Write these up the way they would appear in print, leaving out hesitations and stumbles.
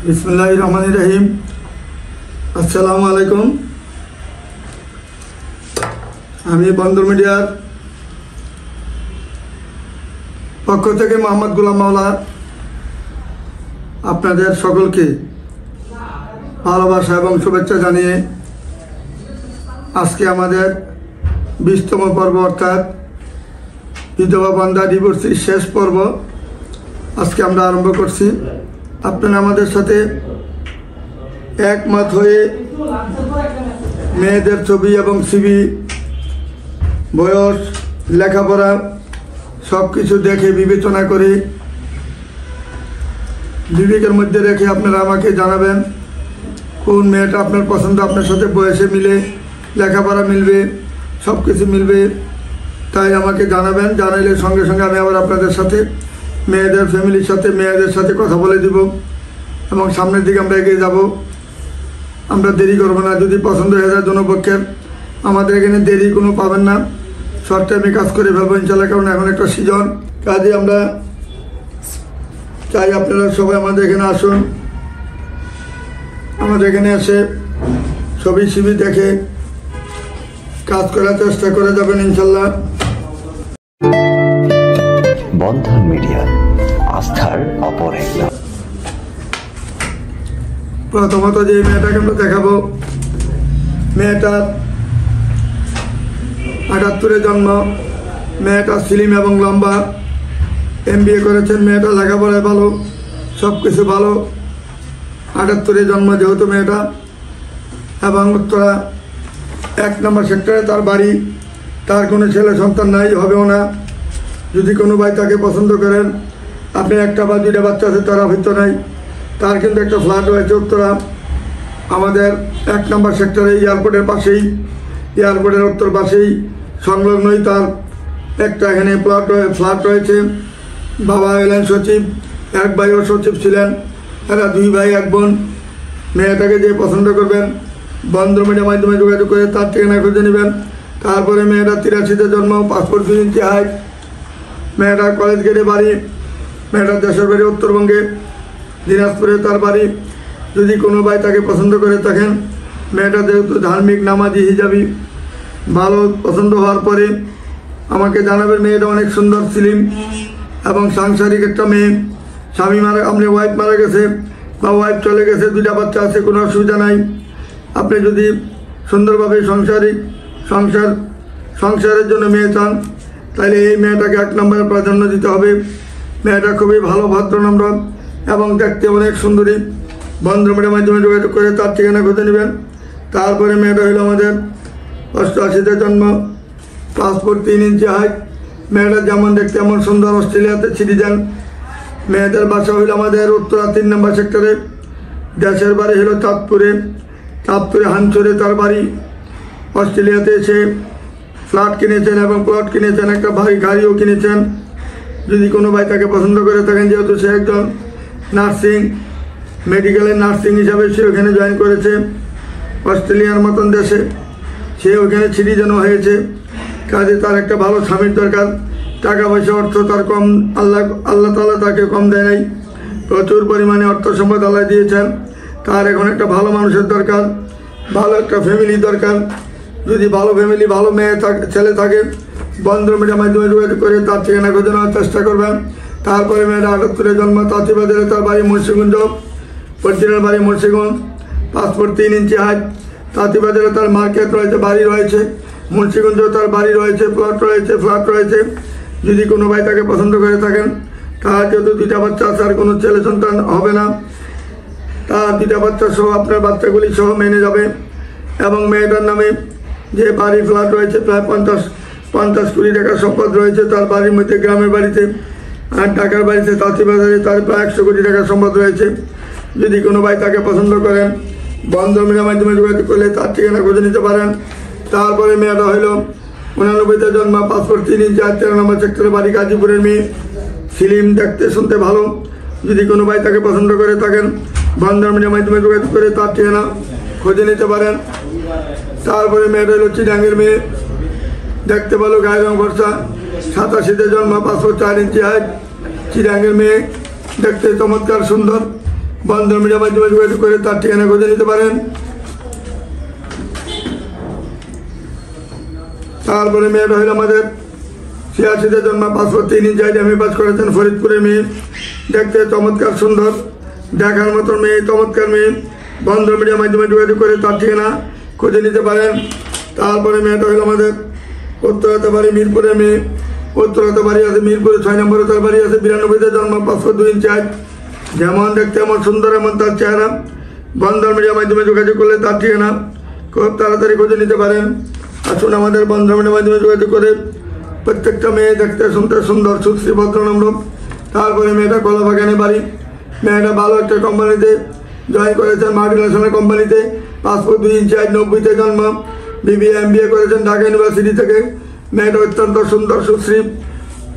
बिस्मिल्लाहिर्रहमानिर्रहीम। अस्सलामु आलैकुम। আমি বন্দর মিডিয়ার পক্ষ থেকে মোহাম্মদ গোলাম মাওলা আপনাদের সকলকে ভালোবাসা এবং শুভেচ্ছা জানিয়ে আজকে আমাদের 20তম পর্ব অর্থাৎ বিধবা বান্ধা ডিভোর্সের শেষ পর্ব আজকে আমরা আরম্ভ করছি। আপনারা আমাদের সাথে একমত হয়ে মেয়েদের ছবি এবং সিভি, বয়স, লেখাপড়া সব কিছু দেখে বিবেচনা করে বিবেকের মধ্যে রেখে আপনারা আমাকে জানাবেন কোন মেয়েটা আপনার পছন্দ, আপনার সাথে বয়সে মিলে, লেখাপড়া মিলবে, সব কিছু মিলবে, তাই আমাকে জানাবেন। জানাইলে সঙ্গে সঙ্গে আমি আবার আপনাদের সাথে মেয়েদের ফ্যামিলির সাথে মেয়েদের সাথে কথা বলে দিব এবং সামনের দিকে আমরা এগিয়ে যাব। আমরা দেরি করবো না। যদি পছন্দ হয়ে যায় জনপক্ষের, আমাদের এখানে দেরি কোনো পাবেন না, শর্ট টাইমে কাজ করে ফেলবো ইনশাল্লাহ। কারণ এখন একটা সিজন, কাজে আমরা চাই আপনারা সবাই আমাদের এখানে আসুন। আমাদের এখানে এসে ছবি সিবি দেখে কাজ করার চেষ্টা করে যাবেন ইনশাল্লাহ। বন্ধন মিডিয়া, আস্থার অপর এক নাম। প্রথমত যে মেয়েটাকে আমরা দেখাবো, মেয়েটার 78-এ জন্ম, মেয়েটা স্লিম এবং লম্বা, MBA করেছেন, মেয়েটা লেখাপড়ায় ভালো, সব কিছু ভালো। 78-এ জন্ম যেহেতু মেয়েটা, এবং উত্তরা 1 নম্বর সেক্টরে তার বাড়ি। তার কোনো ছেলে সন্তান নাই, হবেও না। যদি কোনো ভাই তাকে পছন্দ করেন, আপনি 1টা বা 2টা বাচ্চা আছে, তার অভিজ্ঞ নাই, তার কিন্তু একটা ফ্ল্যাট রয়েছে উত্তরা আমাদের 1 নম্বর সেক্টরে, এয়ারপোর্টের পাশেই, এয়ারপোর্টের উত্তর পাশেই সংলগ্নই তার একটা এখানে ফ্ল্যাট রয়েছে। বাবা হলেন সচিব, 1 ভাইও সচিব ছিলেন, এরা 2 ভাই 1 বোন। মেয়েটাকে যে পছন্দ করবেন বন্ধন মিডিয়ার মাধ্যমে যোগাযোগ করে তার ঠিকানা খুঁজে নেবেন। তারপরে মেয়েটা 83-তে জন্ম, পাসপোর্ট 2 ইঞ্চি হাইট, মেয়েটা কলেজ গেটে বাড়ি, মেয়েটার দেশের বাড়ি উত্তরবঙ্গে, দিনাজপুরে তার বাড়ি। যদি কোনো ভাই তাকে পছন্দ করে থাকেন, মেয়েটা যেহেতু ধার্মিক, নামাজি, হিজাবি, ভালো পছন্দ হওয়ার পরে আমাকে জানাবেন। মেয়েটা অনেক সুন্দর, স্লিম এবং সাংসারিক একটা মেয়ে। স্বামী মারা, আপনি ওয়াইফ মারা গেছে বা ওয়াইফ চলে গেছে, 2টা বাচ্চা আছে, কোনো অসুবিধা নাই। আপনি যদি সুন্দরভাবে সংসারের জন্য মেয়ে চান, তাহলে এই মেয়েটাকে 1 নম্বরে প্রাধান্য দিতে হবে। মেয়েটা খুবই ভালো, ভদ্রনম্র এবং দেখতে অনেক সুন্দরী। বন্ধন মিডিয়ার মাধ্যমে যোগাযোগ করে তার ঠিকানা খুঁজে নেবেন। তারপরে মেয়েটা হলো আমাদের 88-তে জন্ম, পাসপোর্ট 3 ইঞ্চি হাইট, মেয়েটা যেমন দেখতে এমন সুন্দর, অস্ট্রেলিয়াতে সিটিজেন। মেয়েদের বাসা হইল আমাদের উত্তরা 3 নম্বর সেক্টরে, দেশের বাড়ি হলো চাঁদপুরে হানচরে তার বাড়ি। অস্ট্রেলিয়াতে এসে ফ্ল্যাট কিনেছেন এবং প্লট কিনেছেন, একটা ভারী গাড়িও কিনেছেন। যদি কোনো ভাই তাকে পছন্দ করে থাকেন, যেহেতু সে একজন নার্সিং, মেডিকেলের নার্সিং হিসাবে সে ওখানে জয়েন করেছে অস্ট্রেলিয়ার মতন দেশে, সে ওখানে সিটিজেনও হয়েছে। কাজে তার একটা ভালো স্বামীর দরকার। টাকা পয়সা, অর্থ তার কম, আল্লাহ তাআলা তাকে কম দেয় নাই, প্রচুর পরিমাণে অর্থ সম্পদ আল্লাহ দিয়েছেন। তার এখন একটা ভালো মানুষের দরকার, ভালো একটা ফ্যামিলি দরকার। যদি ভালো ফ্যামিলি, ভালো মেয়ে ছেলে থাকে, বন্ধন মিডিয়ার মাধ্যমে যোগাযোগ করে তার ঠিকানা খুঁজে নেওয়ার চেষ্টা করবেন। তারপরে মেয়েটা 78-এ জন্ম, তাঁতিবাজারে তার বাড়ি, মুন্সিগঞ্জ, অরিজিনাল বাড়ি মুন্সিগঞ্জ, পাসপোর্ট 3 ইঞ্চি হাইট। তাঁতিবাজারে তার মার্কেট রয়েছে, বাড়ি রয়েছে, মুন্সিগঞ্জেও তার বাড়ি রয়েছে, ফ্ল্যাট রয়েছে। যদি কোনো ভাই তাকে পছন্দ করে থাকেন, তার যেহেতু 2টা বাচ্চা আছে, আর কোনো ছেলে সন্তান হবে না, তার 2টা বাচ্চা সহ আপনার বাচ্চাগুলি সহ মেনে যাবে। এবং মেয়েটার নামে যে বাড়ি, ফ্ল্যাট রয়েছে, প্রায় 50 কোটি টাকার সম্পদ রয়েছে তার বাড়ির মধ্যে, গ্রামের বাড়িতে আর ঢাকার বাড়িতে, তাঁতিবাজারে তার প্রায় 100 কোটি টাকার সম্পদ রয়েছে। যদি কোনো ভাই তাকে পছন্দ করেন, বন্ধন মিডিয়ার মাধ্যমে যোগাযোগ করলে তার ঠিকানা খুঁজে নিতে পারেন। তারপরে মেয়েটা হইল 89-তে জন্ম, পাসপোর্ট 3 ইঞ্চি হাইট, 13 নম্বর সেক্টরে বাড়ি, গাজীপুরের মেয়ে, স্লিম, দেখতে শুনতে ভালো। যদি কোনো ভাই তাকে পছন্দ করে থাকেন, বন্ধন মিডিয়ার মাধ্যমে যোগাযোগ করে তার ঠিকানা খুঁজে নিতে পারেন। তারপরে মেয়েটা হলো চিটাঙ্গের মেয়ে, দেখতে ভালো, গায়ের রং ফর্সা, 87-তে জন্ম, পাসপোর্ট 4 ইঞ্চি হাইট, চিটাঙ্গের মেয়ে, দেখতে চমৎকার সুন্দর বন্ধন মিডিয়ার মাধ্যমে যোগাযোগ করে তার ঠিকানা খুঁজে নিতে পারেন। তারপরে মেয়েটা হইল আমাদের 86-তে জন্ম, 5 ফুট 3 ইঞ্চি হাইট, এমএ পাস করেছেন, ফরিদপুরের মেয়ে, দেখতে চমৎকার সুন্দর, দেখার মতন মেয়ে, চমৎকার মেয়ে। বন্ধন মিডিয়ার মাধ্যমে যোগাযোগ করে তার ঠিকানা খুঁজে নিতে পারেন। তারপরে মেয়েটা হইল আমাদের উত্তরাতে বাড়ি, মিরপুরের মেয়ে, উত্তরাতে বাড়ি আছে মিরপুরে 6 নম্বরে তার বাড়ি আছে, 92-তে জন্ম, 5 ফুট 2 ইঞ্চি হাইট, যেমন দেখতে এমন সুন্দর এমন তার চেহারা। বন্ধন মিডিয়ার মাধ্যমে যোগাযোগ করলে তার ঠিকানা খুব তাড়াতাড়ি খুঁজে নিতে পারেন। আসুন আমাদের বন্ধন মিডিয়ার মাধ্যমে যোগাযোগ করে প্রত্যেকটা মেয়ে দেখতে শুনতে সুন্দর, সুশ্রী, ভদ্রনম্র। তারপরে মেয়েটা কলাবাগানে বাড়ি, মেয়েটা ভালো একটা কোম্পানিতে জয়েন করেছেন, মাল্টিন্যাশনাল কোম্পানিতে, 5 ফুট 2 ইঞ্চি হাইট, 90-তে জন্ম, BBA MBA করেছেন ঢাকা ইউনিভার্সিটি থেকে। মেয়েটা অত্যন্ত সুন্দর, সুশ্রী,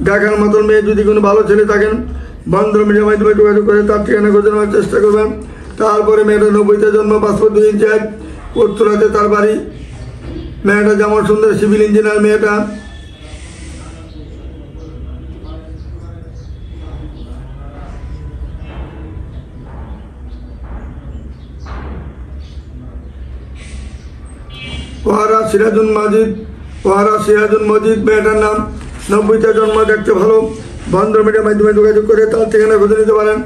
দেখার মতন মেয়ে। যদি কোনো ভালো ছেলে থাকেন বন্ধন মিডিয়ার মাধ্যমে যোগাযোগ করে তার ঠিকানা খুঁজে নেওয়ার চেষ্টা করবেন। তারপরে মেয়েটা 90-তে জন্ম, 5 ফুট 2 ইঞ্চি হাইট, উত্তরাতে তার বাড়ি। মেয়েটা যেমন সুন্দর, সিভিল ইঞ্জিনিয়ার মেয়েটা। ওহারা সিরাজুল মজিদ মেয়েটার নাম, 90-তে জন্ম, দেখতে ভালো। বন্ধন মিডিয়ার মাধ্যমে যোগাযোগ করে তার ঠিকানা খুঁজে নিতে পারেন।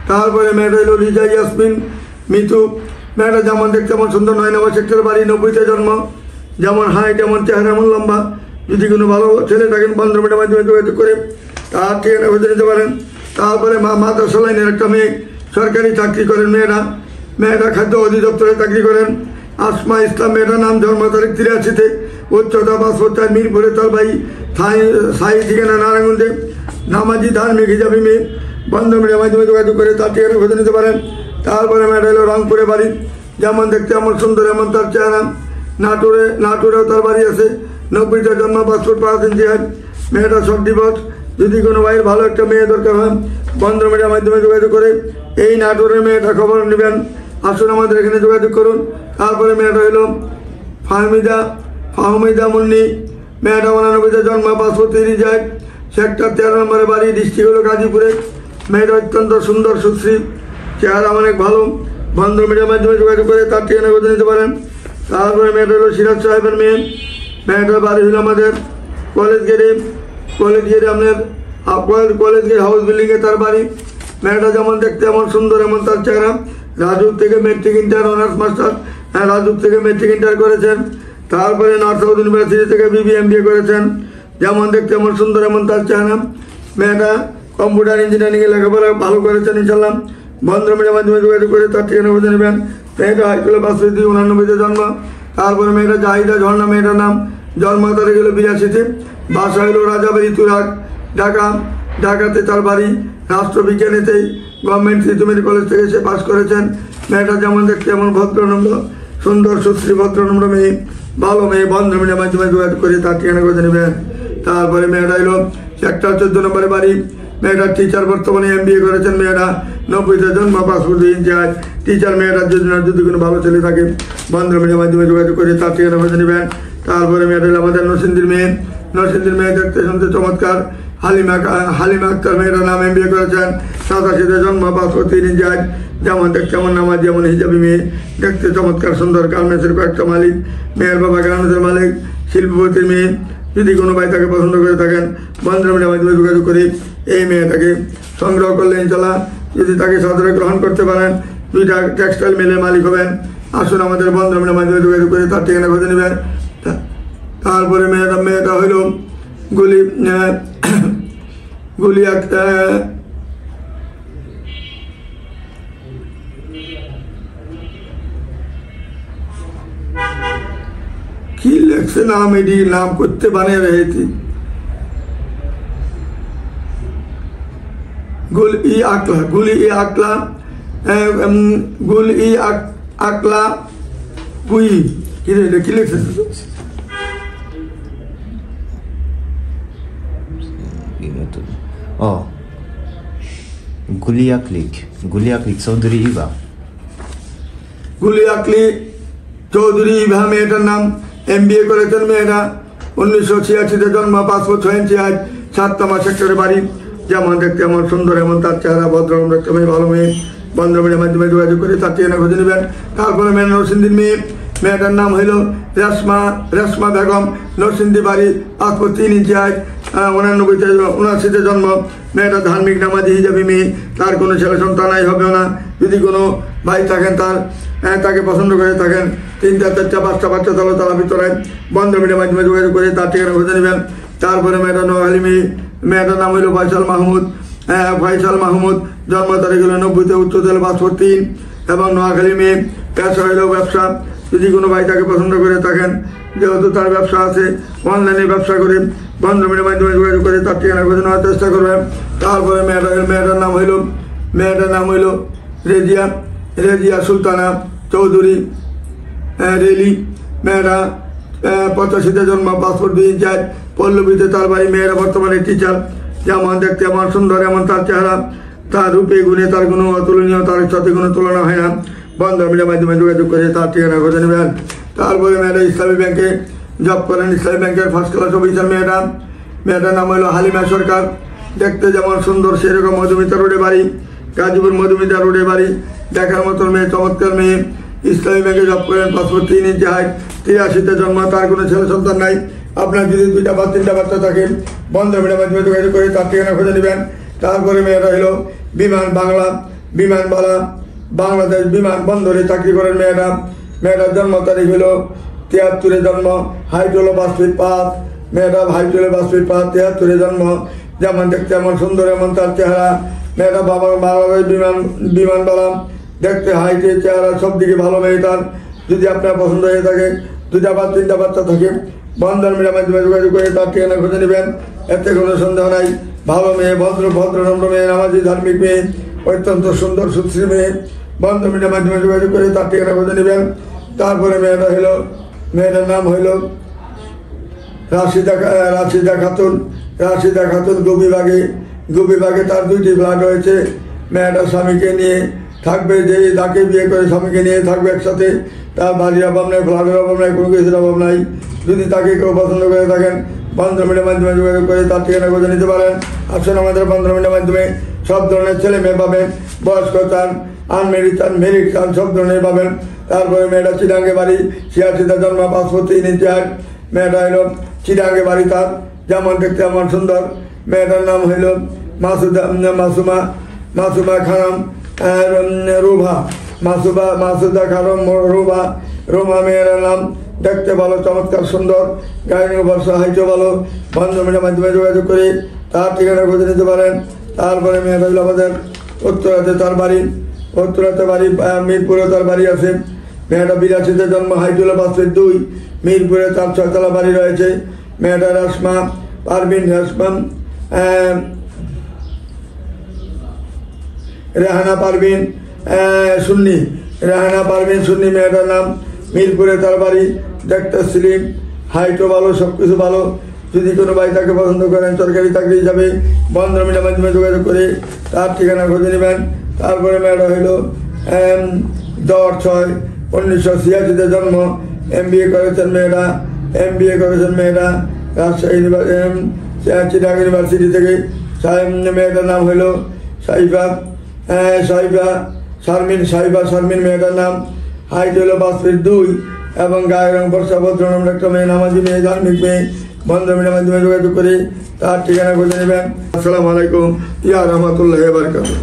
তারপরে মেয়েটা হলো রিজা ইয়াসমিন মিতু, মেয়েটা যেমন দেখতে এমন সুন্দর, 9 নম্বর সেক্টর বাড়ি, 90-তে জন্ম, যেমন হাইট এমন চেহারা এমন লম্বা। যদি কোনো ভালো ছেলে থাকেন বন্ধন মিডিয়ার মাধ্যমে যোগাযোগ করে তার ঠিকানা খুঁজে নিতে পারেন। তারপরে মাদ্রাসা লাইনের একটা মেয়ে, সরকারি চাকরি করেন মেয়েটা খাদ্য অধিদপ্তরে চাকরি করেন। আসমা ইসলাম মেয়েটার নাম, জন্ম তারিখ 83-তে, উচ্চতা 5 ফুট 4, মিরপুরে তার বাড়ি, স্থায়ী ঠিকানা নারায়ণগঞ্জে, নামাজি ধার্মিক হিসাবে মেয়ে। বন্ধন মিডিয়ার মাধ্যমে যোগাযোগ করে তার ঠিকানা খুঁজে নিতে পারেন। তারপরে মেয়েটা হলো রংপুরে বাড়ি, যেমন দেখতে এমন সুন্দর এমন তার চেহারা। নাটোরেও তার বাড়ি আছে, 90-তে জন্ম, 5 ফুট 5 ইঞ্চি হাইট, মেয়েটা শর্ট ডিভোর্স। যদি কোনো ভাইয়ের ভালো একটা মেয়ে দরকার হয় বন্ধন মিডিয়ার মাধ্যমে যোগাযোগ করে এই নাটোরের মেয়েটা খবর নেবেন। আসুন আমাদের এখানে যোগাযোগ করুন। তারপরে মেয়েটা হলো ফাহমিদা মুন্নি, মেয়েটা 99-তে জন্ম, 5 ফুট 3 ইঞ্চি হাইট, সেক্টর 13 নম্বরে বাড়ি, ডিস্ট্রিক্ট হলো গাজীপুরে। মেয়েটা অত্যন্ত সুন্দর, সুশ্রী, চেহারা অনেক ভালো। বন্ধন মিডিয়ার মাধ্যমে যোগাযোগ করে তার ঠিকানা খুঁজে নিতে পারেন। তারপরে মেয়েটা হলো সিরাজ সাহেবের মেয়ে, মেয়েটার বাড়ি হলো আমাদের কলেজ গেটে আপনার কলেজ গেট হাউস বিল্ডিংয়ে তার বাড়ি। মেয়েটা যেমন দেখতে এমন সুন্দর এমন তার চেহারা। রাজুক থেকে metric inter honours master, RAJUK থেকে মেট্রিক ইন্টার করেছেন। তারপরে নর্থ সাউথ ইউনিভার্সিটি থেকে BBA MBA করেছেন, যেমন দেখতে এমন সুন্দর এমন তার চেহারা। মেয়েটা কম্পিউটার ইঞ্জিনিয়ারিংয়ে লেখাপড়া ভালো করেছেন ইনশাল্লাহ। বন্ধন মিডিয়ার মাধ্যমে যোগাযোগ করে তার ঠিকানা খুঁজে নেবেন। মেয়েটা হাইস্কুলে 5 ফুট 89-তে জন্ম। তারপরে মেয়েটা জাহিদা ঝর্ণা, মেয়েটার নাম, জন্ম তারিখ হলো 82-তে, বাসা হলো রাজাবাড়ি তুরাগ, ঢাকাতে তার বাড়ি। রাষ্ট্রবিজ্ঞানীতেই গভর্নমেন্ট ত্রিতুমির কলেজ থেকে সে পাস করেছেন। মেয়েটা যেমন দেখতে এমন ভদ্রনম্র, সুন্দর, সুশ্রী, ভদ্রনম্র মেয়ে, ভালো মেয়ে। বন্ধন মিডিয়ার মাধ্যমে যোগাযোগ করে তার ঠিকানা খুঁজে নেবেন। তারপরে মেয়েটা হলো সেক্টর 14 নম্বরে বাড়ি, মেয়েটা টিচার, বর্তমানে MBA করেছেন। মেয়েটা 90-তে জন্ম, 5 ফুট 2 ইঞ্চি হাইট, টিচার। মেয়েটার যদি কোনো ভালো ছেলে থাকে বন্ধন মিডিয়ার মাধ্যমে যোগাযোগ করে তার ঠিকানা খুঁজে নেবেন। তারপরে মেয়েটা হলো আমাদের নরসিংদীর মেয়ে, দেখতে শুনতে চমৎকার, হালিমা আক্তার, মেয়েটার নাম, MBA করেছেন, 87-তে জন্ম, 5 ফুট 3 ইঞ্চি হাইট, যেমন দেখতে এমন নামাজ, যেমন হিজাবি মেয়ে, দেখতে চমৎকার, সুন্দর, গার্মেন্টসের কয়েকটা মালিক। মেয়ের বাবা গার্মেন্টসের মালিক, শিল্পপতির মেয়ে। যদি কোনো ভাই তাকে পছন্দ করে থাকেন বন্ধন মিডিয়ার মাধ্যমে যোগাযোগ করে এই মেয়েটাকে সংগ্রহ করলে ইনশাল্লাহ যদি তাকে সাদরে গ্রহণ করতে পারেন 2টা টেক্সটাইল মিলের মালিক হবেন। আসুন আমাদের বন্ধন মিডিয়ার মাধ্যমে যোগাযোগ করে তার ঠিকানা খুঁজে নেবেন। তারপরে মেয়েটা হইল গুলি কি লেখছে নাম, এটি নাম করতে বানিয়ে রয়েছে, আকলা পুই, কি লিখছে? গুলিয়াকলিক চৌধুরী ইভা, মেয়েটার নাম, MBA করেছেন। মেয়েটা 1986-তে জন্ম, 5 ফুট 6 ইঞ্চি হাইট, 7 নম্বর সেক্টরে বাড়ি, যেমন দেখতে এমন সুন্দর এমন তার চেহারা, ভদ্রম দেখতে মেয়ে, ভালো মেয়ে। বন্ধুমিডিয়ার মাধ্যমে যোগাযোগ করে তার ঠিকানা খুঁজে নেবেন। তারপরে মেয়ে নরসিংদীর মেয়ে, মেয়েটার নাম হইল রেশমা বেগম, নরসিংদী বাড়ি, পাসপোর্ট 3 ইঞ্চি হাইট, 89-79 জন্ম। মেয়েটা ধার্মিক নামাজি হিজাবি মেয়ে, তার কোনো ছেলে সন্তান নাই, হবেও না। যদি কোনো ভাই থাকেন তাকে পছন্দ করে থাকেন, 3টা 4টা 5টা বাচ্চা তাহলে তারা ভিতরে বন্ধুমিডিয়ার মাধ্যমে যোগাযোগ করে তার ঠিকানা খুঁজে নেবেন। তারপরে মেয়েটা নোয়াখালী মেয়ে, মেয়েটার নাম হইল ফয়সাল মাহমুদ, জন্ম তারিখ হল 90-তে, উচ্চতল পাসপোর্ট 3 এবং নোয়াখালী মেয়ে। পেশা হইল ব্যবসা। যদি কোনো ভাই তাকে পছন্দ করে থাকেন, যেহেতু তার ব্যবসা আছে, অনলাইনে ব্যবসা করে বন্ধুমিডিয়ার মাধ্যমে যোগাযোগ করে তার ঠিকানা খুঁজে নেওয়ার চেষ্টা করবেন। তারপরে মেয়েটার নাম হইল রেজিয়া সুলতানা চৌধুরী রেলি। মেয়েরা 85-তে জন্ম, পাসপোর্ট 2 ইঞ্চি হাইট, পল্লবীতে তার বাড়ি। মেয়েরা বর্তমানে টিচার। যেমন দেখতে এমন সুন্দর, এমন তার চেহারা, তার রূপে গুণে তার কোনো অতুলনীয়, তার সাথে কোনো তুলনা হয় না। বন্ধুমিডিয়ার মাধ্যমে যোগাযোগ করে তার ঠিকানা খুঁজে নেবেন। তারপরে মেয়েরা ইসলামী ব্যাংকে জব করেন, ইসলামী ব্যাংকের ফার্স্ট ক্লাস অফিসার। মেয়েটার নাম হলো হালিমা সরকার। দেখতে যেমন সুন্দর সেরকম মধুমিতা রোডে বাড়ি, গাজীপুর মধুমিতা রোডে বাড়ি। দেখার মতন মেয়ে, চমৎকার মেয়ে। ইসলামী ব্যাংকে জব করেন, পাসপোর্ট 3 ইঞ্চি হাইট, 83-তে জন্ম, তার কোনো ছেলে সন্তান নাই। আপনার যদি 2টা বা 3টা বাচ্চা থাকে, বন্ধুমিডিয়ার মাধ্যমে যোগাযোগ করে তার ঠিকানা খুঁজে নেবেন। তারপরে মেয়েটা হলো বাংলাদেশ বিমান বন্দরে চাকরি করেন মেয়েটার জন্ম তারিখ হলো 73-এ জন্ম, হাইট হলো 5 ফিট 5। মেয়েটা হাইট হলো 5 ফিট 5, 73-এ জন্ম। যেমন দেখতে এমন সুন্দর, এমন তার চেহারা। মেয়েটা বাংলাদেশ বিমানবালা, দেখতে হাইটে চেহারা সব দিকে ভালো মেয়ে তার। যদি আপনার পছন্দ হয়ে থাকে, 2টা বা 3টা বাচ্চা থাকে, বন্ধুমিডিয়ার মাধ্যমে যোগাযোগ করে তার ঠিকানা খুঁজে নেবেন। এতে কোনো সন্দেহ নাই। ভালো মেয়ে, ভদ্রনম্র মেয়ে, নামাজি ধার্মিক মেয়ে, অত্যন্ত সুন্দর সুশ্রী মেয়ে। বন্ধুমিডিয়ার মাধ্যমে যোগাযোগ করে তার ঠিকানা খুঁজে নেবেন। তারপরে মেয়েটার নাম হইল রাশিদা খাতুন। গোপীবাগে তার 2টি ফ্ল্যাট রয়েছে। মেয়েটা স্বামীকে নিয়ে থাকবে, যে যাকে বিয়ে করে স্বামীকে নিয়ে থাকবে একসাথে। তার বাড়ির অভাব নাই, ফ্ল্যাটের অভাব নাই, কোনো কিছুর অভাব নাই। যদি তাকে কেউ পছন্দ করে থাকেন, বন্ধুমিডিয়ার মাধ্যমে যোগাযোগ করে তার ঠিকানা খুঁজে নিতে পারেন। আসলে আমাদের বন্ধুমিডিয়ার মাধ্যমে সব ধরনের ছেলে মেয়ে পাবেন, বয়স্ক চান, আনমেরিড চান, মেরিড চান, সব ধরনের পাবেন। তারপরে মেয়েটা চিটাঙ্গে বাড়ি, 86-তে জন্ম, পাসপোর্ট 3 ইঞ্চি হাইট। মেয়েটা হইল চিটাঙ্গে বাড়ি তার, যেমন দেখতে এমন সুন্দর। মেয়েটার নাম হইল মাসুমা খানম মাসুদা খানম রোমা। মেয়ের নাম, দেখতে ভালো, চমৎকার সুন্দর, গায়ের বর্ষা, হাইটও ভালো। বন্ধুমিডিয়ার মাধ্যমে যোগাযোগ করে তার ঠিকানা খুঁজে নিতে পারেন। তারপরে মেয়েটা হইল আমাদের উত্তরাতে তার বাড়ি, মিরপুরে তার বাড়ি আছে। মেয়েটা 82-তে জন্ম, হাইট হলো 5 ফিট 2, মিরপুরে তার 6তলা বাড়ি রয়েছে। মেয়েটা রেহানা পারভিন সুন্নি। মেয়েটার নাম, মিরপুরে তার বাড়ি, দেখতে স্লিম, হাইটও ভালো, সব কিছু ভালো। যদি কোনো ভাই তাকে পছন্দ করেন, সরকারি চাকরি হিসাবে, বন্ধুমিডিয়ার মাধ্যমে যোগাযোগ করে তার ঠিকানা খুঁজে নেবেন। তারপরে মেয়েটা হইল 10/6/1986-তে জন্ম, MBA করেছেন মেয়েরা রাজশাহী চিটাগাং ইউনিভার্সিটি থেকে। মেয়েটার নাম হইল শারমিন। মেয়েটার নাম, হাইট হইল 5 ফিট 2 এবং গায়ের রং বর্ষা, ভদ্রনম্র একটা মেয়ে, নামাজি মেয়ে, ধার্মিক মেয়ে। বন্ধুমিডিয়ার মাধ্যমে যোগাযোগ করে তার ঠিকানা খুঁজে নেবেন। আসসালামু আলাইকুম, ইয়া রাহমাতুল্লাহি ওয়া বারাকাতুহু।